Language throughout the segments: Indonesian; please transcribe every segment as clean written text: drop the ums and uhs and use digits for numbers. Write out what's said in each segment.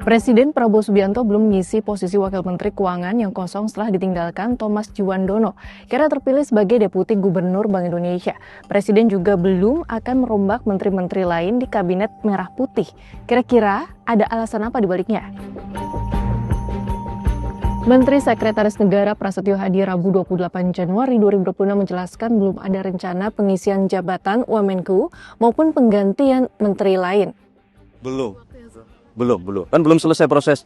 Presiden Prabowo Subianto belum mengisi posisi Wakil Menteri Keuangan yang kosong setelah ditinggalkan Thomas Djuwandono karena terpilih sebagai Deputi Gubernur Bank Indonesia. Presiden juga belum akan merombak menteri-menteri lain di Kabinet Merah Putih. Kira-kira ada alasan apa di baliknya? Menteri Sekretaris Negara Prasetyo Hadi Rabu 28 Januari 2026 menjelaskan belum ada rencana pengisian jabatan Wamenku maupun penggantian menteri lain. Belum. Kan belum selesai proses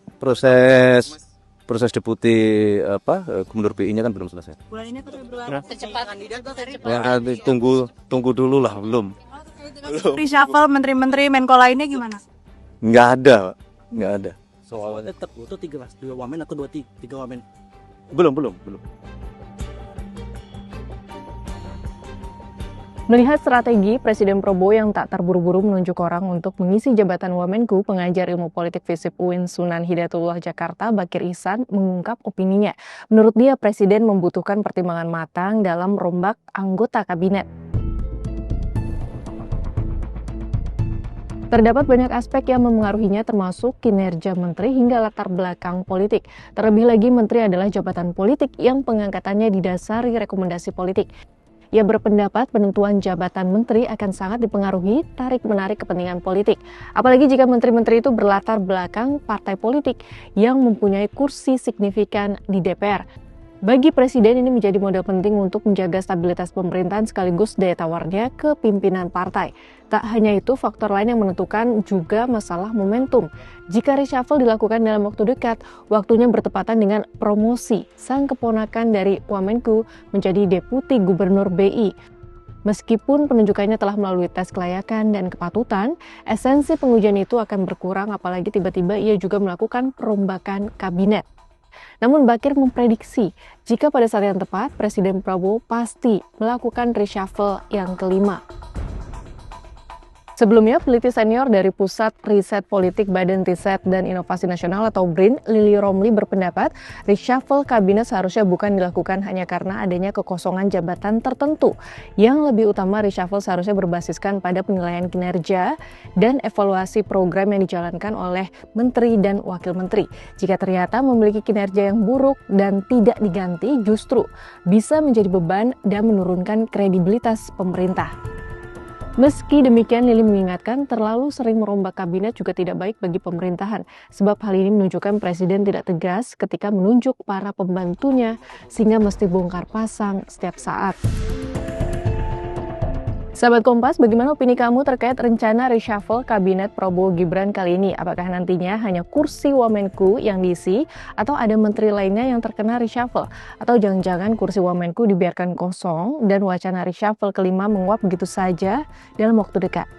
deputi Gubernur BI-nya kan belum selesai. Bulan ini tercepat. Ya, tunggu dulu lah, belum. Reshuffle menteri-menteri Menko lainnya gimana? Nggak ada. Soalnya tetap itu 2 wamen atau 3 wamen? Belum. Melihat strategi Presiden Prabowo yang tak terburu-buru menunjuk orang untuk mengisi jabatan Wamenku, pengajar ilmu politik FISIP UIN Sunan Hidayatullah Jakarta, Bakir Ihsan, mengungkap opininya. Menurut dia, Presiden membutuhkan pertimbangan matang dalam merombak anggota kabinet. Terdapat banyak aspek yang memengaruhinya termasuk kinerja menteri hingga latar belakang politik. Terlebih lagi, menteri adalah jabatan politik yang pengangkatannya didasari rekomendasi politik. Ia berpendapat penentuan jabatan menteri akan sangat dipengaruhi tarik-menarik kepentingan politik. Apalagi jika menteri-menteri itu berlatar belakang partai politik yang mempunyai kursi signifikan di DPR. Bagi Presiden ini menjadi modal penting untuk menjaga stabilitas pemerintahan sekaligus daya tawarnya ke pimpinan partai. Tak hanya itu, faktor lain yang menentukan juga masalah momentum. Jika reshuffle dilakukan dalam waktu dekat, waktunya bertepatan dengan promosi sang keponakan dari Wamenku menjadi Deputi Gubernur BI. Meskipun penunjukannya telah melalui tes kelayakan dan kepatutan, esensi pengujian itu akan berkurang apalagi tiba-tiba ia juga melakukan perombakan kabinet. Namun Bakir memprediksi jika pada saat yang tepat Presiden Prabowo pasti melakukan reshuffle yang kelima. Sebelumnya, peneliti senior dari Pusat Riset Politik Badan Riset dan Inovasi Nasional atau BRIN, Lili Romli berpendapat reshuffle kabinet seharusnya bukan dilakukan hanya karena adanya kekosongan jabatan tertentu. Yang lebih utama, reshuffle seharusnya berbasiskan pada penilaian kinerja dan evaluasi program yang dijalankan oleh menteri dan wakil menteri. Jika ternyata memiliki kinerja yang buruk dan tidak diganti, justru bisa menjadi beban dan menurunkan kredibilitas pemerintah. Meski demikian, Lili mengingatkan terlalu sering merombak kabinet juga tidak baik bagi pemerintahan, sebab hal ini menunjukkan Presiden tidak tegas ketika menunjuk para pembantunya sehingga mesti bongkar pasang setiap saat. Sahabat Kompas, bagaimana opini kamu terkait rencana reshuffle Kabinet Prabowo Gibran kali ini? Apakah nantinya hanya kursi Wamenku yang diisi atau ada menteri lainnya yang terkena reshuffle? Atau jangan-jangan kursi Wamenku dibiarkan kosong dan wacana reshuffle kelima menguap begitu saja dalam waktu dekat?